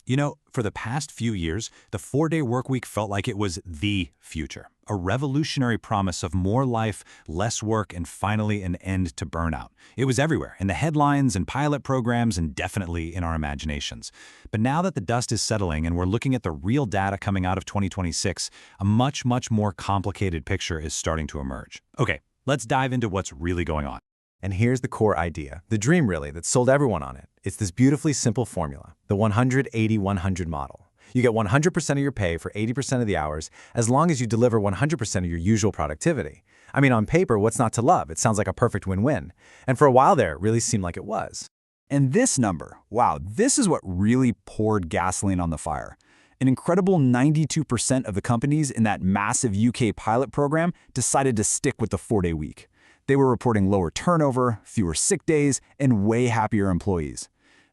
You know, for the past few years, the 4-day workweek felt like it was the future, a revolutionary promise of more life, less work, and finally an end to burnout. It was everywhere, in the headlines and pilot programs and definitely in our imaginations. But now that the dust is settling and we're looking at the real data coming out of 2026, a much more complicated picture is starting to emerge. Okay, let's dive into what's really going on. And here's the core idea, the dream really, that sold everyone on it. It's this beautifully simple formula, the 100-80-100 model. You get 100% of your pay for 80% of the hours, as long as you deliver 100% of your usual productivity. I mean, on paper, what's not to love? It sounds like a perfect win-win. And for a while there, it really seemed like it was. And this number, wow, this is what really poured gasoline on the fire. An incredible 92% of the companies in that massive UK pilot program decided to stick with the 4-day week. They were reporting lower turnover, fewer sick days, and way happier employees.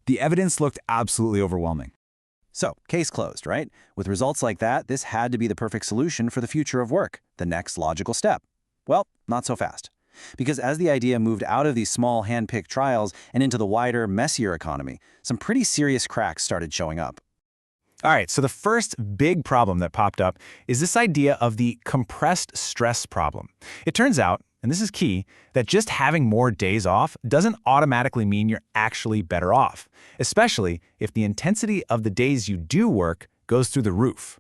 The evidence looked absolutely overwhelming. So, case closed, right? With results like that, this had to be the perfect solution for the future of work, the next logical step. Well, not so fast. Because as the idea moved out of these small hand-picked trials and into the wider, messier economy, some pretty serious cracks started showing up. All right, so the first big problem that popped up is this idea of the compressed stress problem. It turns out, and this is key, that just having more days off doesn't automatically mean you're actually better off, especially if the intensity of the days you do work goes through the roof.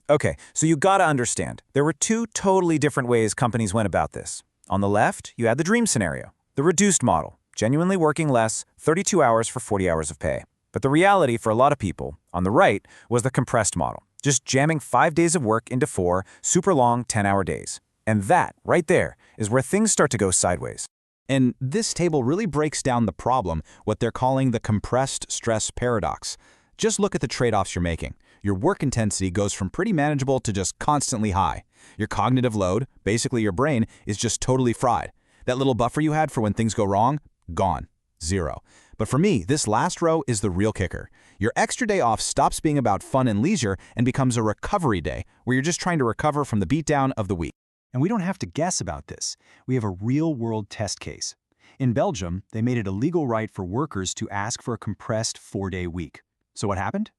Okay, so you gotta understand, there were two totally different ways companies went about this. On the left, you had the dream scenario, the reduced model, genuinely working less, 32 hours for 40 hours of pay. But the reality for a lot of people, on the right, was the compressed model, just jamming 5 days of work into 4 super long 10-hour days. And that, right there, is where things start to go sideways. And this table really breaks down the problem, what they're calling the compressed stress paradox. Just look at the trade-offs you're making. Your work intensity goes from pretty manageable to just constantly high. Your cognitive load, basically your brain, is just totally fried. That little buffer you had for when things go wrong, gone. Zero. But for me, this last row is the real kicker. Your extra day off stops being about fun and leisure and becomes a recovery day, where you're just trying to recover from the beatdown of the week. And we don't have to guess about this. We have a real-world test case. In Belgium, they made it a legal right for workers to ask for a compressed 4-day week. So what happened?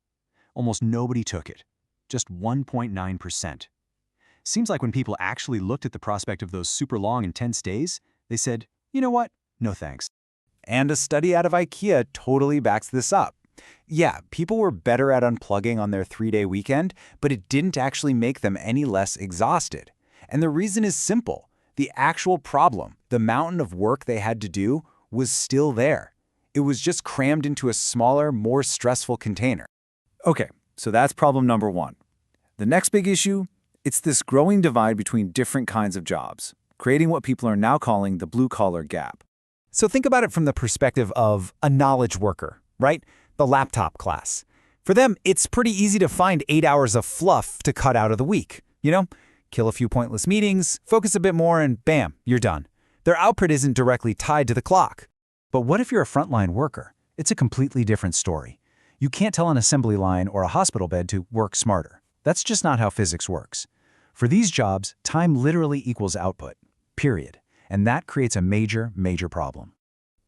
Almost nobody took it. Just 1.9%. Seems like when people actually looked at the prospect of those super long, intense days, they said, you know what? No thanks. And a study out of IKEA totally backs this up. Yeah, people were better at unplugging on their 3-day weekend, but it didn't actually make them any less exhausted. And the reason is simple. The actual problem, the mountain of work they had to do, was still there. It was just crammed into a smaller, more stressful container. Okay, so that's problem number one. The next big issue, it's this growing divide between different kinds of jobs, creating what people are now calling the blue-collar gap. So think about it from the perspective of a knowledge worker, right? The laptop class. For them, it's pretty easy to find 8 hours of fluff to cut out of the week, you know? Kill a few pointless meetings, focus a bit more, and bam, you're done. Their output isn't directly tied to the clock. But what if you're a frontline worker? It's a completely different story. You can't tell an assembly line or a hospital bed to work smarter. That's just not how physics works. For these jobs, time literally equals output, period. And that creates a major problem.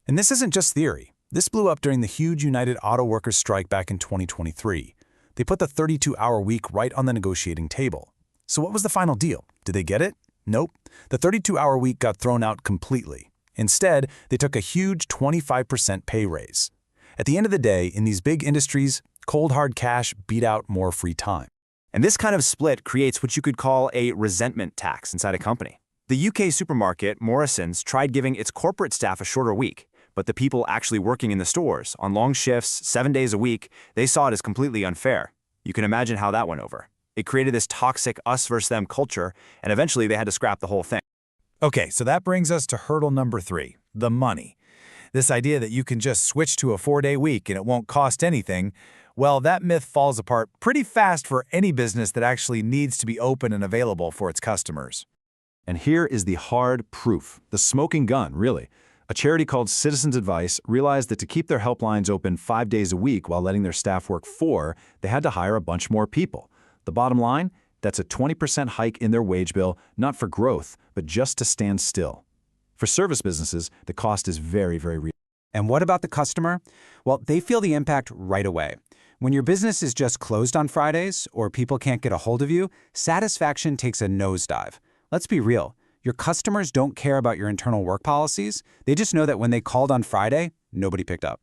And this isn't just theory. This blew up during the huge United Auto Workers strike back in 2023. They put the 32-hour week right on the negotiating table. So what was the final deal? Did they get it? Nope. The 32-hour week got thrown out completely. Instead, they took a huge 25% pay raise. At the end of the day, in these big industries, cold hard cash beat out more free time. And this kind of split creates what you could call a resentment tax inside a company. The UK supermarket, Morrison's, tried giving its corporate staff a shorter week, but the people actually working in the stores, on long shifts, 7 days a week, they saw it as completely unfair. You can imagine how that went over. It created this toxic us versus them culture, and eventually they had to scrap the whole thing. Okay, so that brings us to hurdle number 3, the money. This idea that you can just switch to a 4-day week and it won't cost anything, well, that myth falls apart pretty fast for any business that actually needs to be open and available for its customers. And here is the hard proof, the smoking gun, really. A charity called Citizens Advice realized that to keep their helplines open 5 days a week while letting their staff work 4, they had to hire a bunch more people. The bottom line? That's a 20% hike in their wage bill, not for growth, but just to stand still. For service businesses, the cost is very real. And what about the customer? Well, they feel the impact right away. When your business is just closed on Fridays or people can't get a hold of you, satisfaction takes a nosedive. Let's be real. Your customers don't care about your internal work policies. They just know that when they called on Friday, nobody picked up.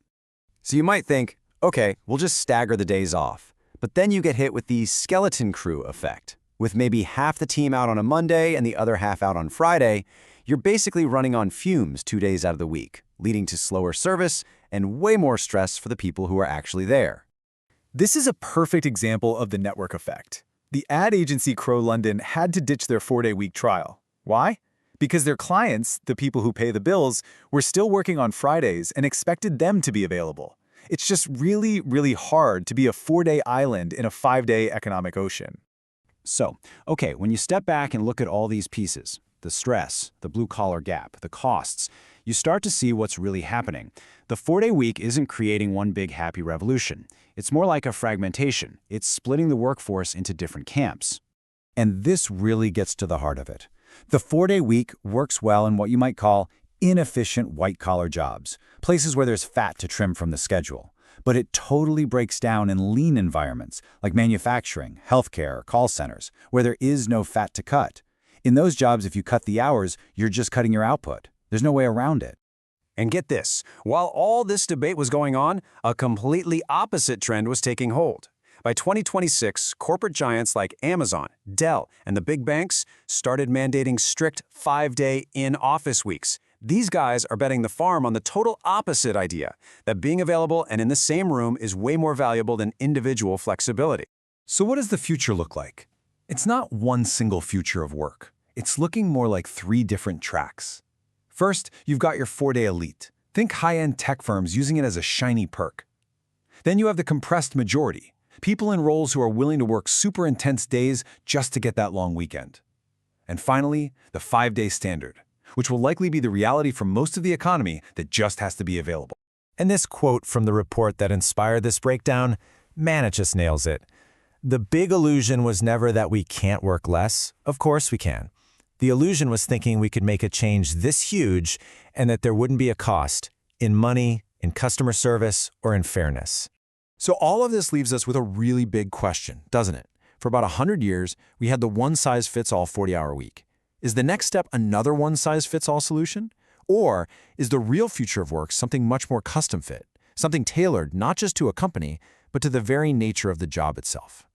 So you might think, okay, we'll just stagger the days off. But then you get hit with the skeleton crew effect. With maybe half the team out on a Monday and the other half out on Friday, you're basically running on fumes 2 days out of the week, leading to slower service and way more stress for the people who are actually there. This is a perfect example of the network effect. The ad agency Crow London had to ditch their 4-day week trial. Why? Because their clients, the people who pay the bills, were still working on Fridays and expected them to be available. It's just really, really hard to be a 4-day island in a 5-day economic ocean. So, okay, when you step back and look at all these pieces, the stress, the blue-collar gap, the costs, you start to see what's really happening. The 4-day week isn't creating one big happy revolution. It's more like a fragmentation. It's splitting the workforce into different camps. And this really gets to the heart of it. The 4-day week works well in what you might call inefficient white-collar jobs, places where there's fat to trim from the schedule. But it totally breaks down in lean environments like manufacturing, healthcare, call centers, where there is no fat to cut. In those jobs, if you cut the hours, you're just cutting your output. There's no way around it. And get this, while all this debate was going on, a completely opposite trend was taking hold. By 2026, corporate giants like Amazon, Dell, and the big banks started mandating strict 5-day in-office weeks. These guys are betting the farm on the total opposite idea, that being available and in the same room is way more valuable than individual flexibility. So what does the future look like? It's not one single future of work. It's looking more like 3 different tracks. First, you've got your 4-day elite. Think high-end tech firms using it as a shiny perk. Then you have the compressed majority, people in roles who are willing to work super intense days just to get that long weekend. And finally, the 5-day standard, which will likely be the reality for most of the economy that just has to be available. And this quote from the report that inspired this breakdown, man, it just nails it. The big illusion was never that we can't work less. Of course we can. The illusion was thinking we could make a change this huge and that there wouldn't be a cost in money, in customer service, or in fairness. So all of this leaves us with a really big question, doesn't it? For about 100 years, we had the one-size-fits-all 40-hour week. Is the next step another one-size-fits-all solution? Or is the real future of work something much more custom-fit, something tailored not just to a company, but to the very nature of the job itself?